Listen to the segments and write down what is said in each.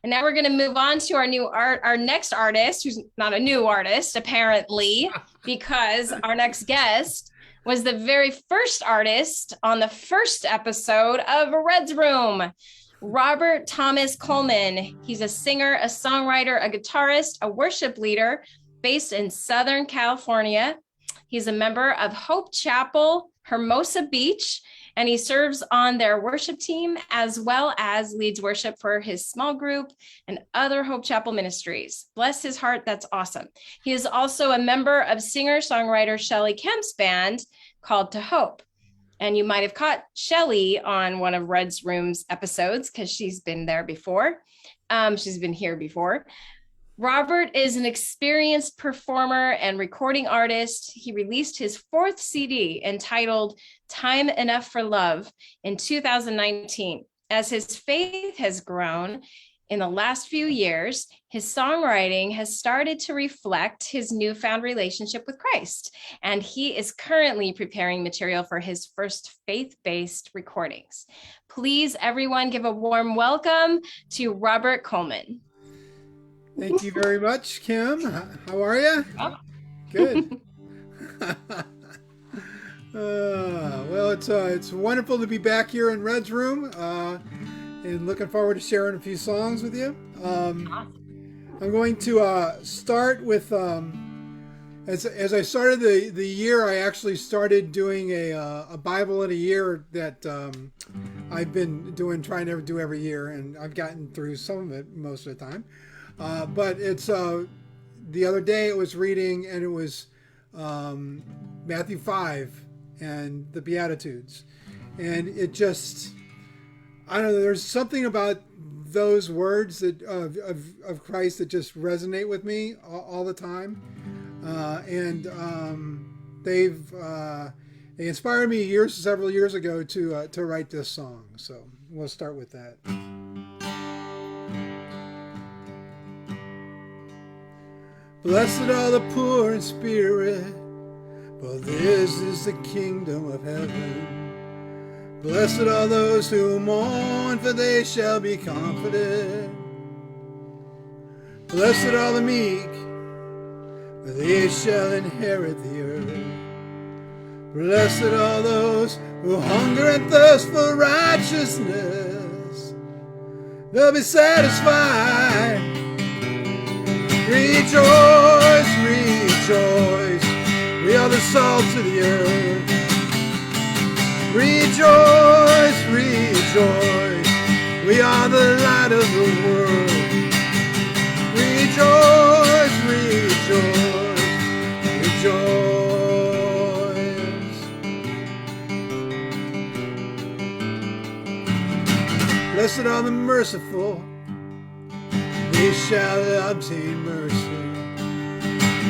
And now we're going to move on to our next artist, who's not a new artist, apparently, because our next guest was the very first artist on the first episode of Red's Room, Robert Thomas Coleman. He's a singer, a songwriter, a guitarist, a worship leader based in Southern California. He's a member of Hope Chapel, Hermosa Beach, and he serves on their worship team as well as leads worship for his small group and other Hope Chapel ministries. Bless his heart, that's awesome. He is also a member of singer-songwriter Shelley Kemp's band called To Hope. And you might have caught Shelley on one of Red's Room's episodes because she's been there before. She's been here before. Robert is an experienced performer and recording artist. He released his fourth CD entitled Time Enough for Love in 2019. As his faith has grown in the last few years, his songwriting has started to reflect his newfound relationship with Christ, and he is currently preparing material for his first faith-based recordings. Please, everyone, give a warm welcome to Robert Coleman. Thank you very much, Kim. How are you? Oh. Good. Well, it's wonderful to be back here in Red's Room, and looking forward to sharing a few songs with you. I'm going to start with, as I started the year, I actually started doing a Bible in a year that I've been trying to do every year, and I've gotten through some of it most of the time. But it's the other day it was reading, and it was Matthew 5 and the Beatitudes, and it just, I don't know, there's something about those words that of Christ that just resonate with me all the time, and they inspired me several years ago to write this song. So we'll start with that. Blessed are the poor in spirit, for theirs is the kingdom of heaven. Blessed are those who mourn, for they shall be comforted. Blessed are the meek, for they shall inherit the earth. Blessed are those who hunger and thirst for righteousness, they'll be satisfied. Rejoice, rejoice, we are the salt of the earth. Rejoice, rejoice, we are the light of the world. Rejoice, rejoice, rejoice. Blessed are the merciful, they shall obtain mercy.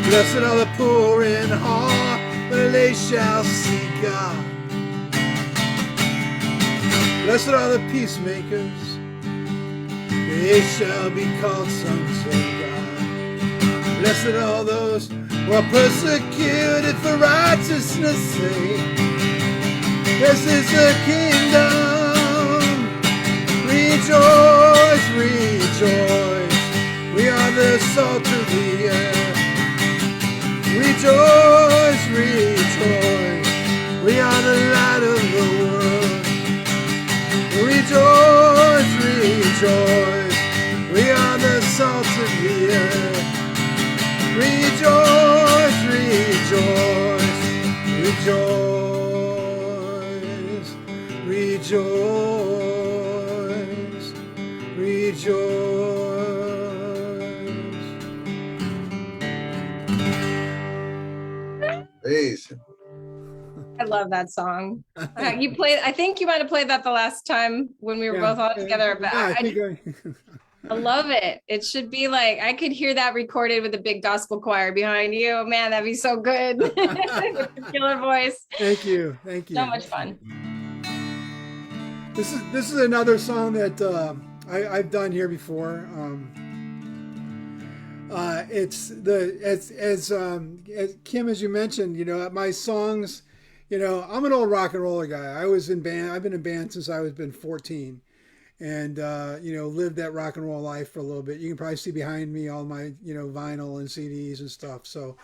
Blessed are the poor in heart, for they shall see God. Blessed are the peacemakers, they shall be called sons of God. Blessed are those who are persecuted for righteousness' sake. This is the kingdom. Rejoice, rejoice, we are the salt of the earth. Rejoice, rejoice, we are the light of the world. Rejoice, rejoice, we are the salt of the earth. Rejoice, rejoice, rejoice, rejoice, rejoice. Praise. I love that song. I think you might have played that the last time when we were both all together, but I love it. It should be like, I could hear that recorded with a big gospel choir behind you. Man, that'd be so good. With your killer voice. Thank you. Thank you. So much fun. This is another song that I've done here before. It's as Kim, as you mentioned, my songs, I'm an old rock and roller guy. I've been in band since I was 14. and lived that rock and roll life for a little bit. You can probably see behind me all my vinyl and CDs and stuff. So,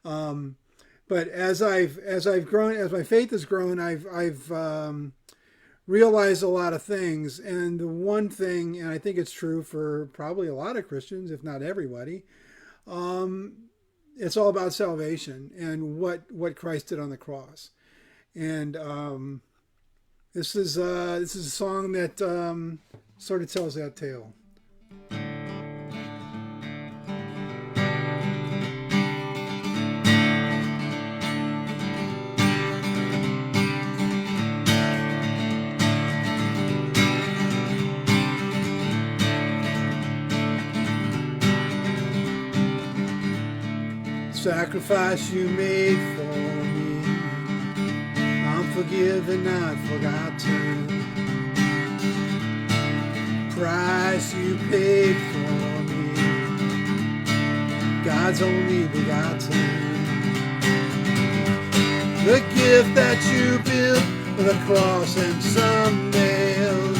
but as I've grown, as my faith has grown, I've realized a lot of things. And the one thing, and I think it's true for probably a lot of Christians, if not everybody, it's all about salvation and what Christ did on the cross. And this is a song that sort of tells that tale. Sacrifice you made for me, I'm forgiven, not forgotten. Price you paid for me, God's only begotten. The gift that you built with a cross and some nails.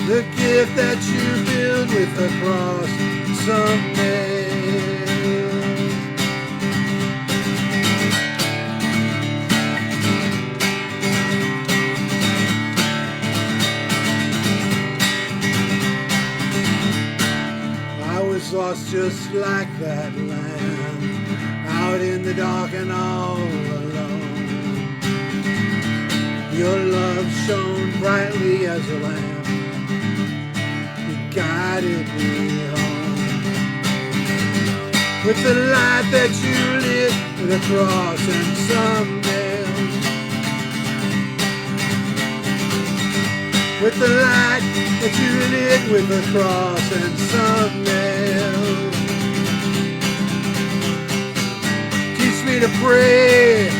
The gift that you built with a cross and some nails. I was lost just like that lamb, out in the dark and all alone. Your love shone brightly as a lamp, guided me home. With the light that you lit with a cross and some nails. With the light that you lit with a cross and some nails. Teach me to pray,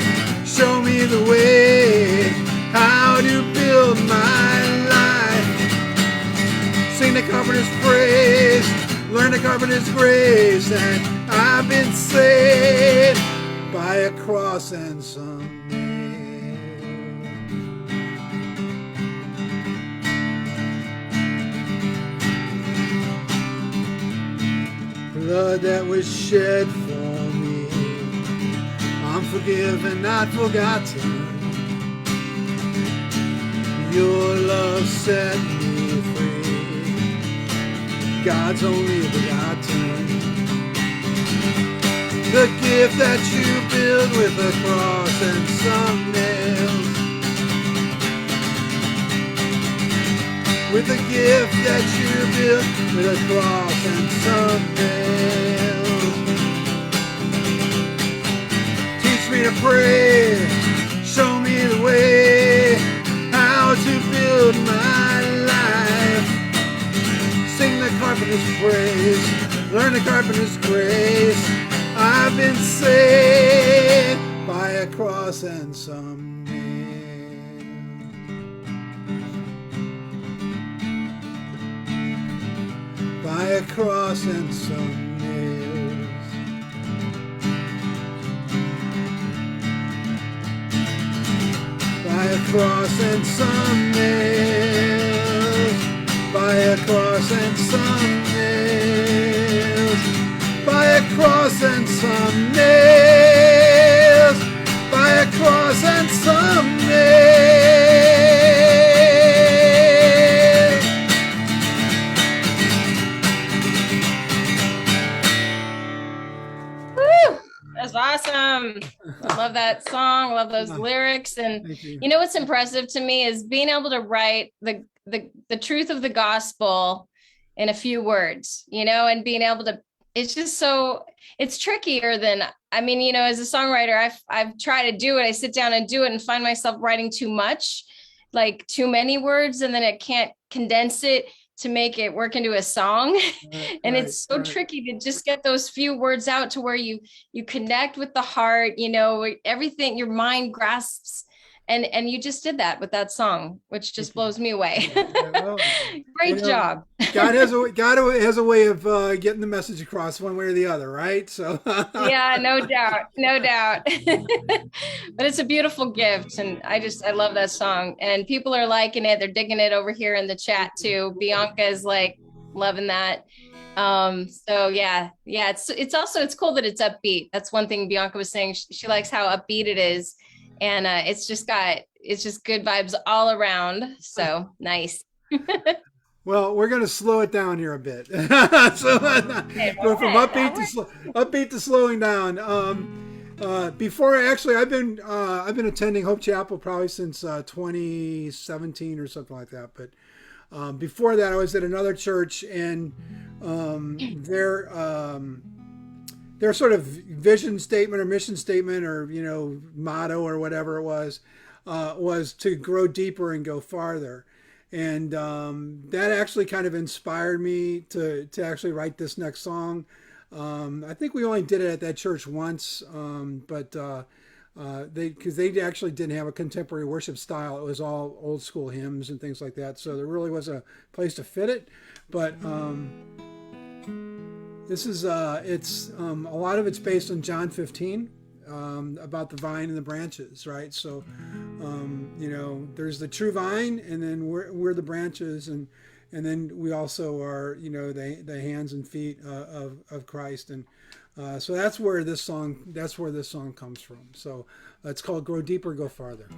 show me the way, how to build my life. Sing the carpenter's praise, learn the carpenter's grace, and I've been saved by a cross and some nails. Blood that was shed for me, I'm forgiven, not forgotten. Your love set me free, God's only begotten. The gift that you built with a cross and some nails. With the gift that you built with a cross and some nails. Teach me to pray, show me the way, how to build my life. Sing the carpenter's praise, learn the carpenter's grace. I've been saved by a cross and some nails. By a cross and some nails. By a cross and some nails. By a cross and some nails. By a cross and some nails. By a cross and some nails. Woo! That's awesome. I love that song. Love those lyrics. And you know what's impressive to me is being able to write the truth of the gospel in a few words, and being able to, it's just so, it's trickier than, as a songwriter, I've tried to do it. I sit down and do it and find myself writing too much, like too many words, and then I can't condense it to make it work into a song. And it's so tricky to just get those few words out to where you connect with the heart, everything your mind grasps. And you just did that with that song, which just blows me away. Great job. has a way of getting the message across one way or the other, right? So Yeah, no doubt, no doubt. But it's a beautiful gift, and I love that song. And people are liking it; they're digging it over here in the chat too. Bianca is like loving that. So yeah, it's cool that it's upbeat. That's one thing Bianca was saying. She likes how upbeat it is, and it's just good vibes all around. So nice. Well, we're going to slow it down here a bit. So go from upbeat to slowing down. Before actually, I've been attending Hope Chapel probably since 2017 or something like that. But before that, I was at another church, and their sort of vision statement or mission statement or motto or whatever it was to grow deeper and go farther. And that actually kind of inspired me to actually write this next song. I think we only did it at that church once, but because they actually didn't have a contemporary worship style. It was all old school hymns and things like that. So there really was a place to fit it. But this is it's a lot of it's based on John 15. About the vine and the branches, right? So, there's the true vine, and then we're the branches, and then we also are, the hands and feet of Christ, and so that's where this song comes from. So it's called "Grow Deeper, Go Farther."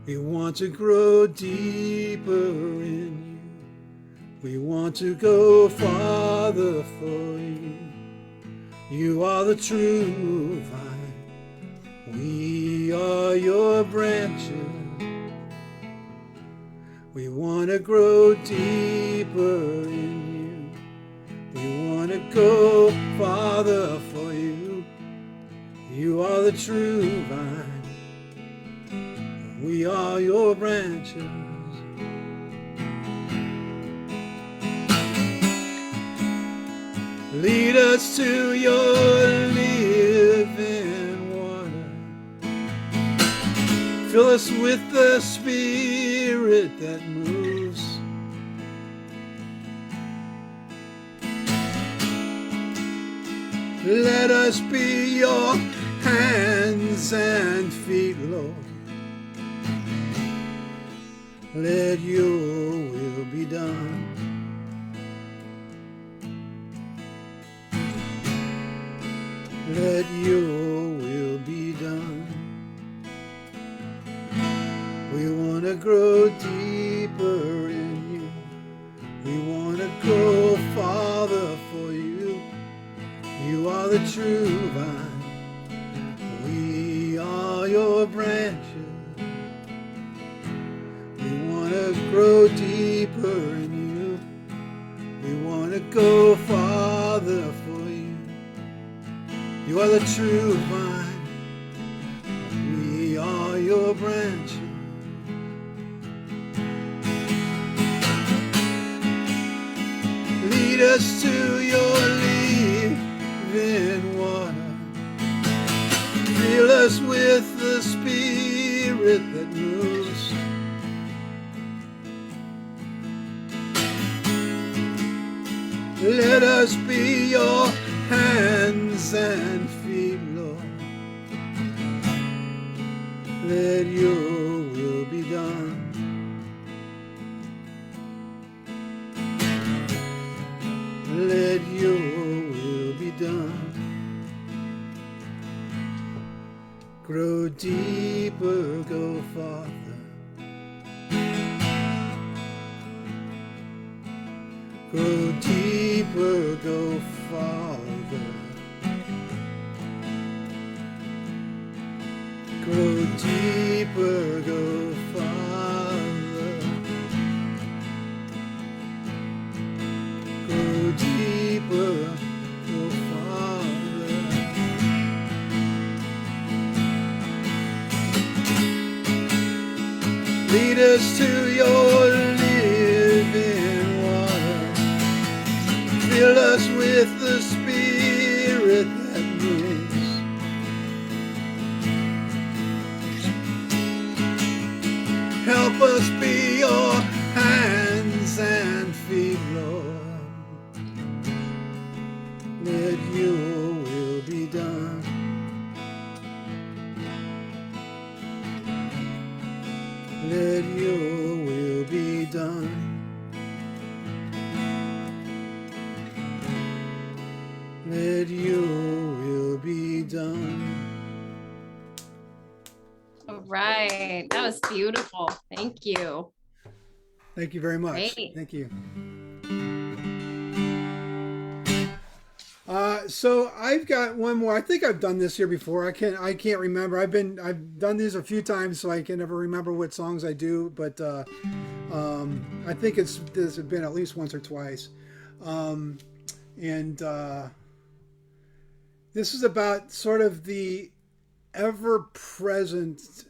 We want to grow deeper in you. We want to go farther for you. You are the true vine. We are your branches. We want to grow deeper in you. We want to go farther for you. You are the true vine. We are your branches. Lead us to your living water. Fill us with the Spirit that moves. Let us be your hands and feet, Lord. Let your will be done. Let your will be done. We want to grow deeper in you. We want to go farther for you. You are the true vine. We are your branches. Grow deeper in you. We want to go farther for you. You are the true vine. We are your branches. Lead us to your living water. Fill us with the Spirit that moves. Let us be your hands and feet, Lord. Let your will be done. Let your will be done. Grow deeper, go farther. Grow deeper, go farther. Grow deeper, go farther. Grow deeper, go farther. Lead us to your living Fill us with the Spirit that moves. Help us be your hands and feet, Lord. Let your will be done. Let your will be done. Let your will be done. All right. That was beautiful. Thank you. Thank you very much. Great. Thank you. So I've got one more. I think I've done this here before. I can't remember. I've done these a few times, so I can never remember what songs I do. But I think this has been at least once or twice. This is about sort of the ever-present,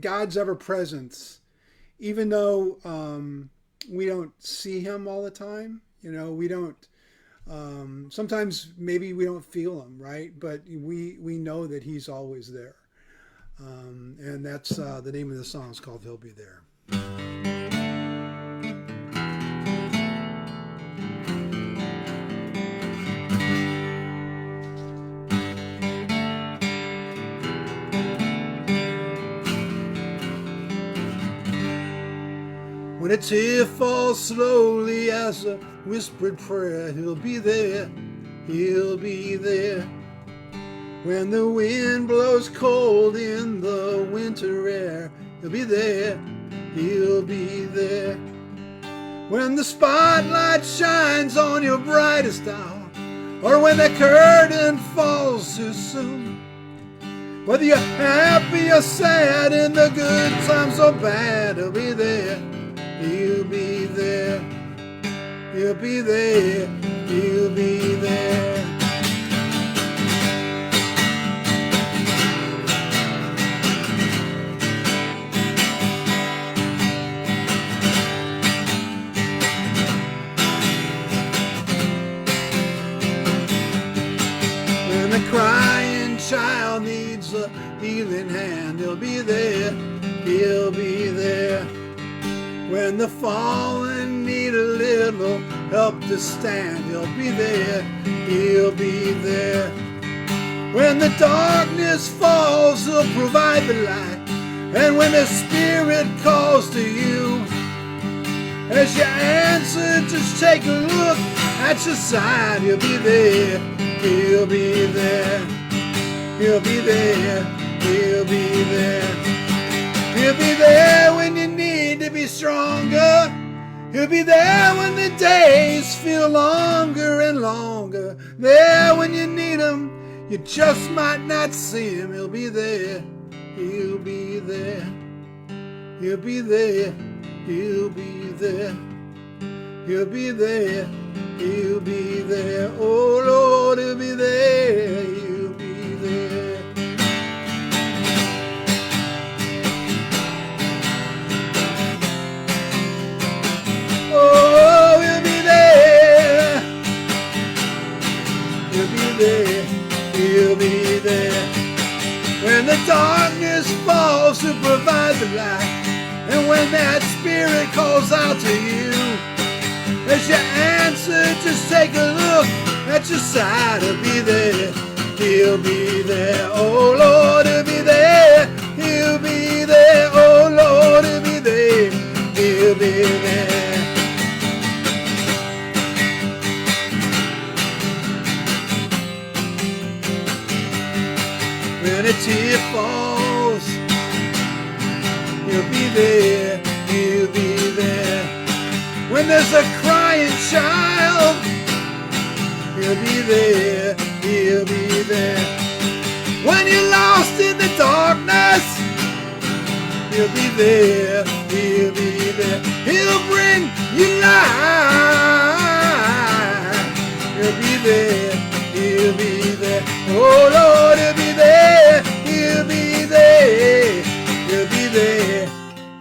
God's ever-presence, even though we don't see him all the time. We don't. Sometimes maybe we don't feel him, right? But we know that he's always there. And that's the name of the song. It's called He'll Be There. When a tear falls slowly as a whispered prayer, he'll be there, he'll be there. When the wind blows cold in the winter air, he'll be there, he'll be there. When the spotlight shines on your brightest hour, or when the curtain falls too soon, whether you're happy or sad, in the good times or bad, he'll be there. He'll be there, he'll be there, he'll be there. When the crying child needs a healing hand, he'll be there, he'll be there. When the fallen need a little help to stand, he'll be there, he'll be there. When the darkness falls, he'll provide the light. And when the Spirit calls to you, as you answer, just take a look at your side. He'll be there, he'll be there, he'll be there, he'll be there. He'll be there when you need to be stronger. He'll be there when the days feel longer and longer. There when you need him, you just might not see him. He'll be there, he'll be there, he'll be there, he'll be there, he'll be there, he'll be there. Oh Lord, he'll be there, he'll be there. Oh, he'll be there. He'll be there. He'll be there. When the darkness falls to provide the light, and when that Spirit calls out to you, as you answer, just take a look at your side. He'll be there. He'll be there. Oh Lord, he'll be there. He'll be there. Oh Lord, he'll be there. He'll be there. When a tear falls, he'll be there, he'll be there. When there's a crying child, he'll be there, he'll be there. When you're lost in the darkness, he'll be there, he'll be there. He'll bring you light. He'll be there, he'll be there. Oh Lord, he'll be there, he'll be there, he'll be there,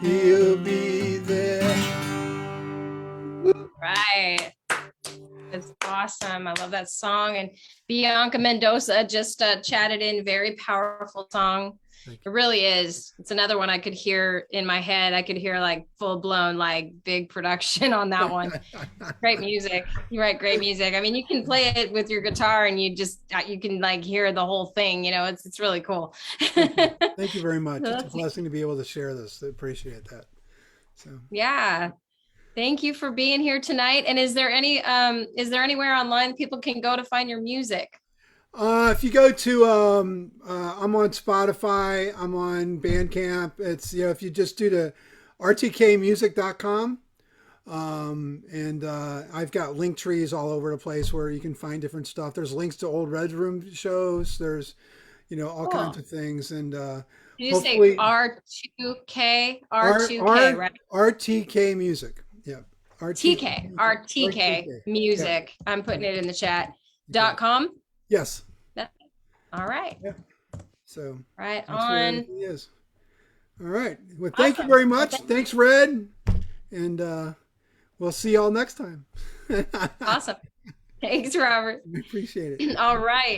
he'll be there. Right. It's awesome. I love that song. And Bianca Mendoza just chatted in, very powerful song. It really is. It's another one I could hear in my head. I could hear like full blown, like big production on that one. Great music. You write great music. I mean, you can play it with your guitar and you can like hear the whole thing, you know, it's really cool. Thank you very much. It's a blessing to be able to share this. I appreciate that. So yeah. Thank you for being here tonight. And is there anywhere online people can go to find your music? If you go to, I'm on Spotify, I'm on Bandcamp. It's, if you just do to rtkmusic.com, and I've got link trees all over the place where you can find different stuff. There's links to old Red Room shows. There's, all kinds of things. And did you say R2K? R2K, right? RTK Music. Yeah. RTK Music. Yeah. I'm putting it in the chat. .com? Yes. All right. Yeah. So right on. Is. All right. Well, thank you very much. Thanks, Red. And we'll see y'all next time. Awesome. Thanks, Robert. We appreciate it. All right.